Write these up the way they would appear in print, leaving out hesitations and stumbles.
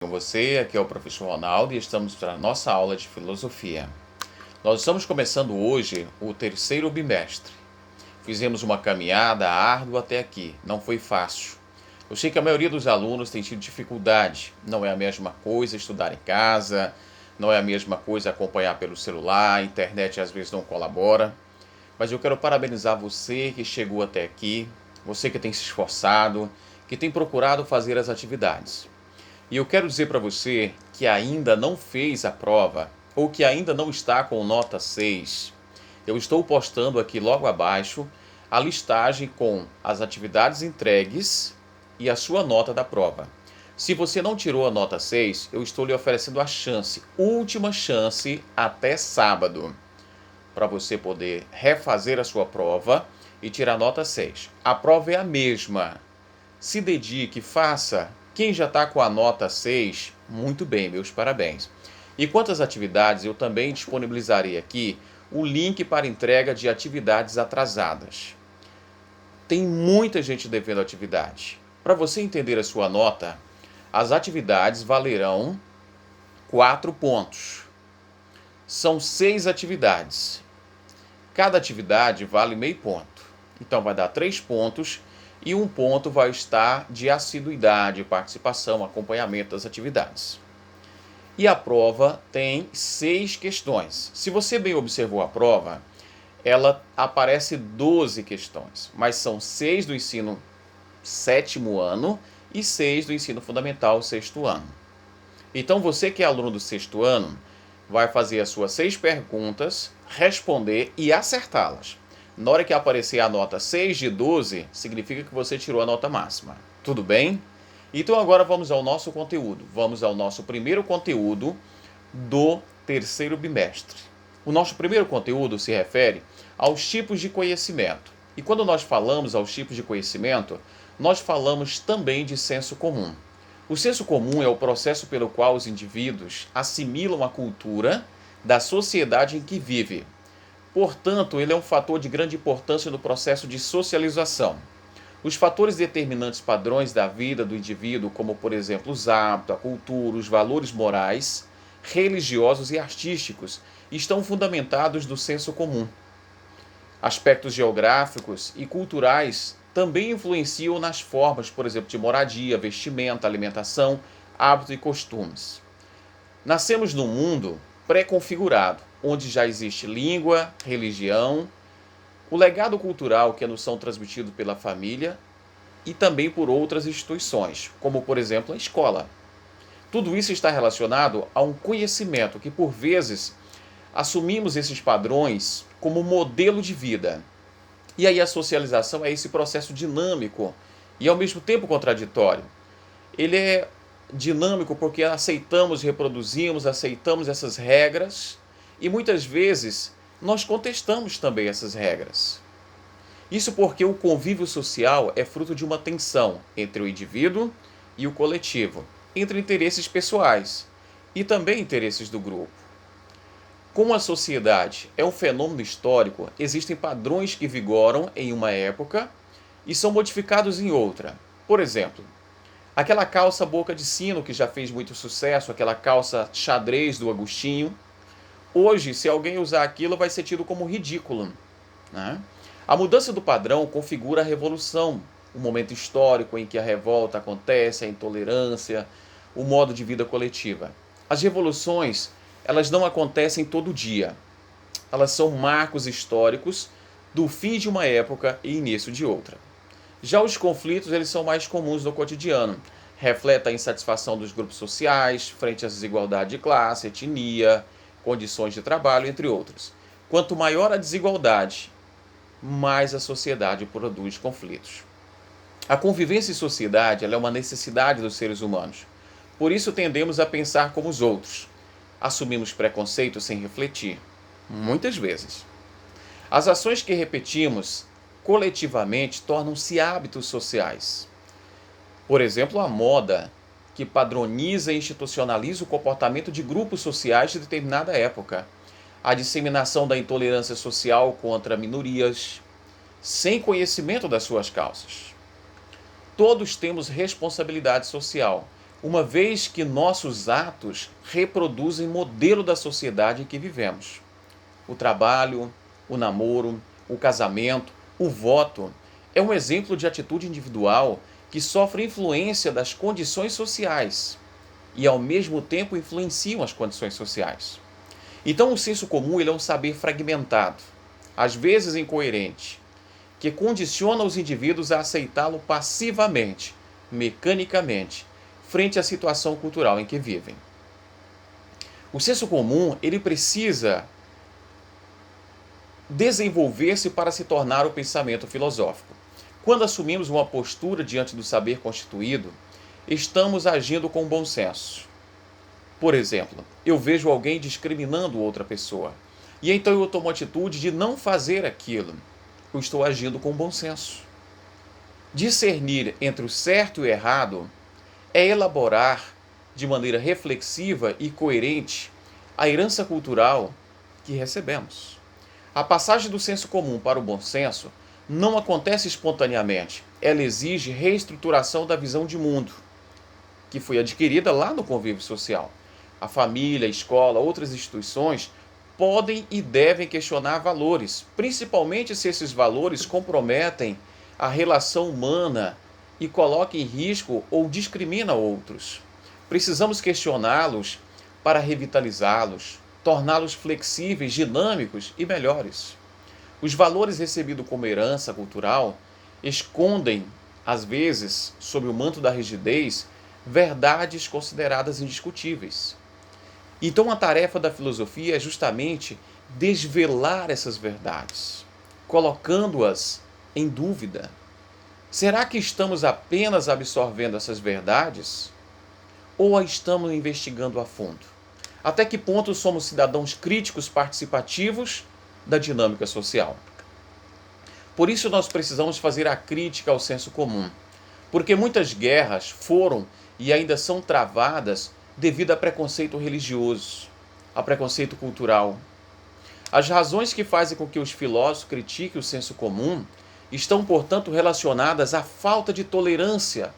Com você, aqui é o professor Ronaldo e estamos para a nossa aula de filosofia. Nós estamos começando hoje o terceiro bimestre. Fizemos uma caminhada árdua até aqui, não foi fácil. Eu sei que a maioria dos alunos tem tido dificuldade, não é a mesma coisa estudar em casa, não é a mesma coisa acompanhar pelo celular, a internet às vezes não colabora. Mas eu quero parabenizar você que chegou até aqui, você que tem se esforçado, que tem procurado fazer as atividades. E eu quero dizer para você que ainda não fez a prova ou que ainda não está com nota 6. Eu estou postando aqui logo abaixo a listagem com as atividades entregues e a sua nota da prova. Se você não tirou a nota 6, eu estou lhe oferecendo a chance, última chance até sábado, para você poder refazer a sua prova e tirar a nota 6. A prova é a mesma. Se dedique, faça. Quem já está com a nota 6, muito bem, meus parabéns. E quanto às atividades, eu também disponibilizarei aqui o link para entrega de atividades atrasadas. Tem muita gente devendo atividade. Para você entender a sua nota, as atividades valerão 4 pontos. São 6 atividades. Cada atividade vale meio ponto. Então vai dar 3 pontos. E 1 ponto vai estar de assiduidade, participação, acompanhamento das atividades. E a prova tem 6 questões. Se você bem observou a prova, ela aparece 12 questões, mas são 6 do ensino 7º ano e 6 do ensino fundamental 6º ano. Então você que é aluno do 6º ano, vai fazer as suas 6 perguntas, responder e acertá-las. Na hora que aparecer a nota 6 de 12, significa que você tirou a nota máxima. Tudo bem? Então agora vamos ao nosso conteúdo. Vamos ao nosso primeiro conteúdo do terceiro bimestre. O nosso primeiro conteúdo se refere aos tipos de conhecimento. E quando nós falamos aos tipos de conhecimento, nós falamos também de senso comum. O senso comum é o processo pelo qual os indivíduos assimilam a cultura da sociedade em que vive. Portanto, ele é um fator de grande importância no processo de socialização. Os fatores determinantes padrões da vida do indivíduo, como por exemplo os hábitos, a cultura, os valores morais, religiosos e artísticos, estão fundamentados no senso comum. Aspectos geográficos e culturais também influenciam nas formas, por exemplo, de moradia, vestimenta, alimentação, hábitos e costumes. Nascemos num mundo pré-configurado, onde já existe língua, religião, o legado cultural que nos são transmitido pela família e também por outras instituições, como por exemplo a escola. Tudo isso está relacionado a um conhecimento que por vezes assumimos esses padrões como modelo de vida. E aí a socialização é esse processo dinâmico e ao mesmo tempo contraditório. Ele é dinâmico porque aceitamos, reproduzimos, aceitamos essas regras e muitas vezes nós contestamos também essas regras. Isso porque o convívio social é fruto de uma tensão entre o indivíduo e o coletivo, entre interesses pessoais e também interesses do grupo. Como a sociedade é um fenômeno histórico, existem padrões que vigoram em uma época e são modificados em outra. Por exemplo, aquela calça boca de sino que já fez muito sucesso, aquela calça xadrez do Agostinho, hoje, se alguém usar aquilo, vai ser tido como ridículo, né? A mudança do padrão configura a revolução, o momento histórico em que a revolta acontece, a intolerância, o modo de vida coletiva. As revoluções, elas não acontecem todo dia. Elas são marcos históricos do fim de uma época e início de outra. Já os conflitos, eles são mais comuns no cotidiano. Refletem a insatisfação dos grupos sociais, frente às desigualdades de classe, etnia, condições de trabalho, entre outros. Quanto maior a desigualdade, mais a sociedade produz conflitos. A convivência em sociedade ela é uma necessidade dos seres humanos. Por isso tendemos a pensar como os outros. Assumimos preconceito sem refletir, muitas vezes. As ações que repetimos coletivamente tornam-se hábitos sociais. Por exemplo, a moda, que padroniza e institucionaliza o comportamento de grupos sociais de determinada época. A disseminação da intolerância social contra minorias, sem conhecimento das suas causas. Todos temos responsabilidade social, uma vez que nossos atos reproduzem modelo da sociedade em que vivemos. O trabalho, o namoro, o casamento, o voto é um exemplo de atitude individual que sofre influência das condições sociais e, ao mesmo tempo, influenciam as condições sociais. Então, o senso comum ele é um saber fragmentado, às vezes incoerente, que condiciona os indivíduos a aceitá-lo passivamente, mecanicamente, frente à situação cultural em que vivem. O senso comum ele precisa desenvolver-se para se tornar o pensamento filosófico. Quando assumimos uma postura diante do saber constituído, estamos agindo com bom senso. Por exemplo, eu vejo alguém discriminando outra pessoa, e então eu tomo a atitude de não fazer aquilo. Eu estou agindo com bom senso. Discernir entre o certo e o errado é elaborar de maneira reflexiva e coerente a herança cultural que recebemos. A passagem do senso comum para o bom senso não acontece espontaneamente. Ela exige reestruturação da visão de mundo, que foi adquirida lá no convívio social. A família, a escola, outras instituições podem e devem questionar valores, principalmente se esses valores comprometem a relação humana e colocam em risco ou discriminam outros. Precisamos questioná-los para revitalizá-los, torná-los flexíveis, dinâmicos e melhores. Os valores recebidos como herança cultural escondem, às vezes, sob o manto da rigidez, verdades consideradas indiscutíveis. Então a tarefa da filosofia é justamente desvelar essas verdades, colocando-as em dúvida. Será que estamos apenas absorvendo essas verdades? Ou a estamos investigando a fundo? Até que ponto somos cidadãos críticos participativos da dinâmica social? Por isso nós precisamos fazer a crítica ao senso comum, porque muitas guerras foram e ainda são travadas devido a preconceito religioso, a preconceito cultural. As razões que fazem com que os filósofos critiquem o senso comum estão, portanto, relacionadas à falta de tolerância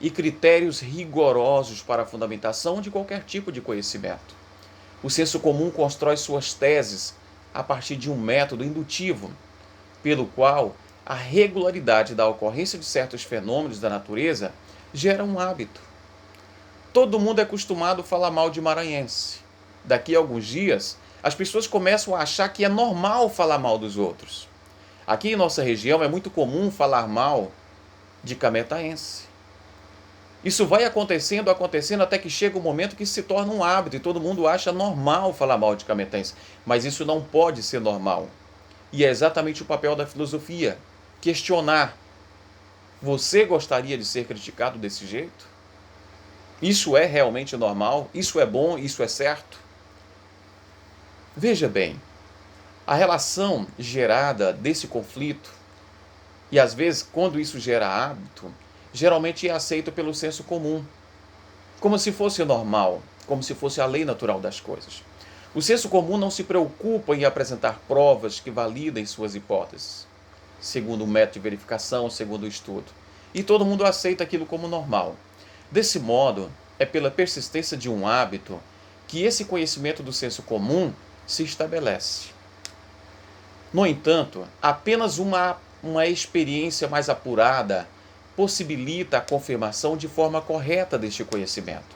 e critérios rigorosos para a fundamentação de qualquer tipo de conhecimento. O senso comum constrói suas teses a partir de um método indutivo, pelo qual a regularidade da ocorrência de certos fenômenos da natureza gera um hábito. Todo mundo é acostumado a falar mal de maranhense. Daqui a alguns dias, as pessoas começam a achar que é normal falar mal dos outros. Aqui em nossa região é muito comum falar mal de cametaense. Isso vai acontecendo até que chega um momento que se torna um hábito e todo mundo acha normal falar mal de cametaense. Mas isso não pode ser normal. E é exatamente o papel da filosofia, questionar. Você gostaria de ser criticado desse jeito? Isso é realmente normal? Isso é bom? Isso é certo? Veja bem, a relação gerada desse conflito, e às vezes quando isso gera hábito, geralmente é aceito pelo senso comum, como se fosse normal, como se fosse a lei natural das coisas. O senso comum não se preocupa em apresentar provas que validem suas hipóteses, segundo o método de verificação, segundo o estudo. E todo mundo aceita aquilo como normal. Desse modo, é pela persistência de um hábito que esse conhecimento do senso comum se estabelece. No entanto, apenas uma experiência mais apurada possibilita a confirmação de forma correta deste conhecimento.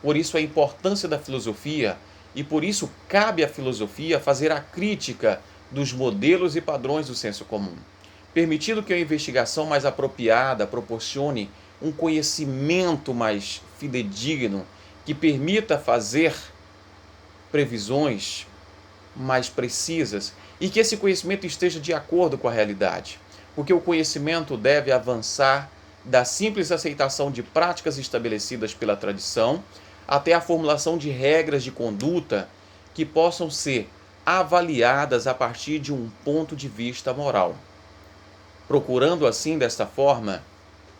Por isso a importância da filosofia e por isso cabe à filosofia fazer a crítica dos modelos e padrões do senso comum, permitindo que a investigação mais apropriada proporcione um conhecimento mais fidedigno que permita fazer previsões mais precisas e que esse conhecimento esteja de acordo com a realidade, porque o conhecimento deve avançar da simples aceitação de práticas estabelecidas pela tradição até a formulação de regras de conduta que possam ser avaliadas a partir de um ponto de vista moral, procurando assim, desta forma,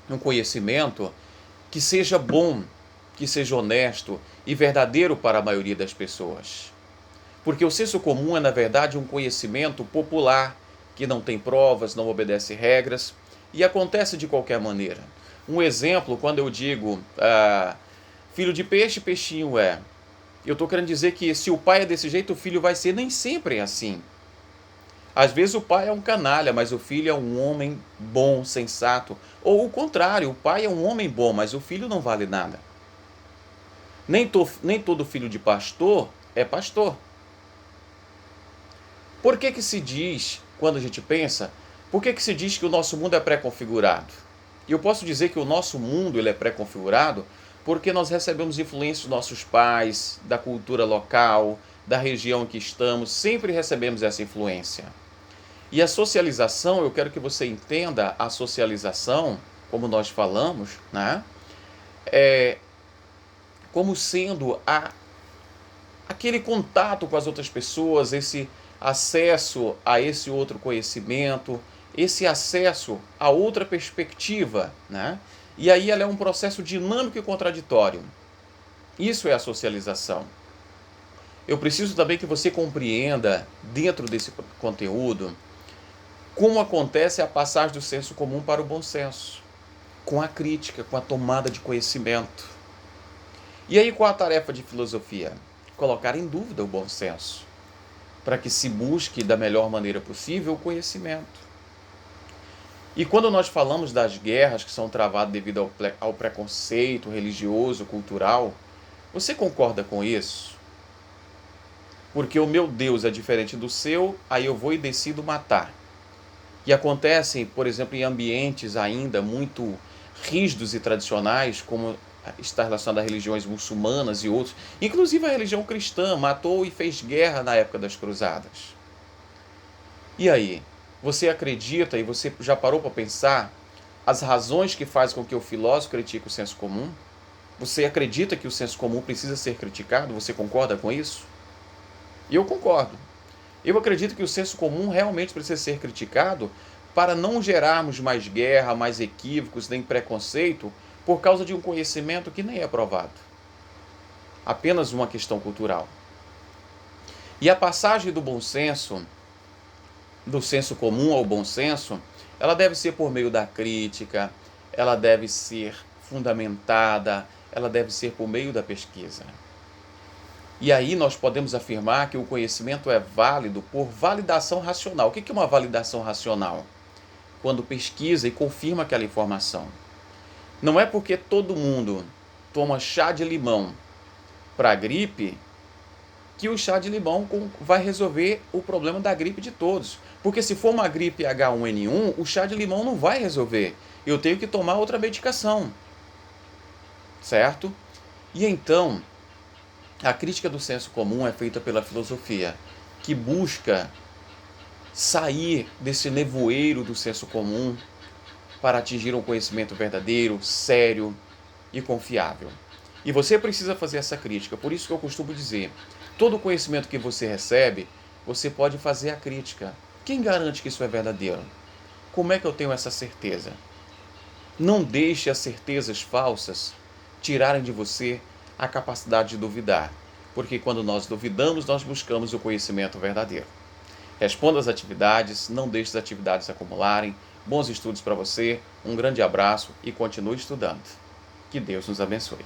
um conhecimento que seja bom, que seja honesto e verdadeiro para a maioria das pessoas. Porque o senso comum é, na verdade, um conhecimento popular, que não tem provas, não obedece regras e acontece de qualquer maneira. Um exemplo, quando eu digo Filho de peixe, peixinho é. Eu estou querendo dizer que se o pai é desse jeito, o filho vai ser. Nem sempre é assim. Às vezes o pai é um canalha, mas o filho é um homem bom, sensato. Ou o contrário, o pai é um homem bom, mas o filho não vale nada. Nem todo filho de pastor é pastor. Por que se diz, quando a gente pensa, por que se diz que o nosso mundo é pré-configurado? E eu posso dizer que o nosso mundo ele é pré-configurado porque nós recebemos influência dos nossos pais, da cultura local, da região em que estamos, sempre recebemos essa influência. E a socialização, eu quero que você entenda a socialização, como nós falamos, né? Como sendo aquele contato com as outras pessoas, esse acesso a esse outro conhecimento, esse acesso a outra perspectiva, né? E aí ela é um processo dinâmico e contraditório. Isso é a socialização. Eu preciso também que você compreenda, dentro desse conteúdo, como acontece a passagem do senso comum para o bom senso, com a crítica, com a tomada de conhecimento. E aí qual a tarefa de filosofia? Colocar em dúvida o bom senso, para que se busque da melhor maneira possível o conhecimento. E quando nós falamos das guerras que são travadas devido ao preconceito religioso, cultural, você concorda com isso? Porque o meu Deus é diferente do seu, aí eu vou e decido matar. E acontecem, por exemplo, em ambientes ainda muito rígidos e tradicionais, como está relacionado a religiões muçulmanas e outros, inclusive a religião cristã matou e fez guerra na época das cruzadas. E aí, você acredita e você já parou para pensar as razões que fazem com que o filósofo critique o senso comum? Você acredita que o senso comum precisa ser criticado? Você concorda com isso? E eu concordo. Eu acredito que o senso comum realmente precisa ser criticado para não gerarmos mais guerra, mais equívocos, nem preconceito por causa de um conhecimento que nem é provado. Apenas uma questão cultural. E a passagem do bom senso, do senso comum ao bom senso, ela deve ser por meio da crítica, ela deve ser fundamentada, ela deve ser por meio da pesquisa. E aí nós podemos afirmar que o conhecimento é válido por validação racional. O que é uma validação racional? Quando pesquisa e confirma aquela informação. Não é porque todo mundo toma chá de limão para gripe que o chá de limão vai resolver o problema da gripe de todos. Porque se for uma gripe H1N1, o chá de limão não vai resolver. Eu tenho que tomar outra medicação. Certo? E então, a crítica do senso comum é feita pela filosofia, que busca sair desse nevoeiro do senso comum para atingir um conhecimento verdadeiro, sério e confiável. E você precisa fazer essa crítica. Por isso que eu costumo dizer, todo conhecimento que você recebe, você pode fazer a crítica. Quem garante que isso é verdadeiro? Como é que eu tenho essa certeza? Não deixe as certezas falsas tirarem de você a capacidade de duvidar, porque quando nós duvidamos, nós buscamos o conhecimento verdadeiro. Responda às atividades, não deixe as atividades acumularem. Bons estudos para você, um grande abraço e continue estudando. Que Deus nos abençoe.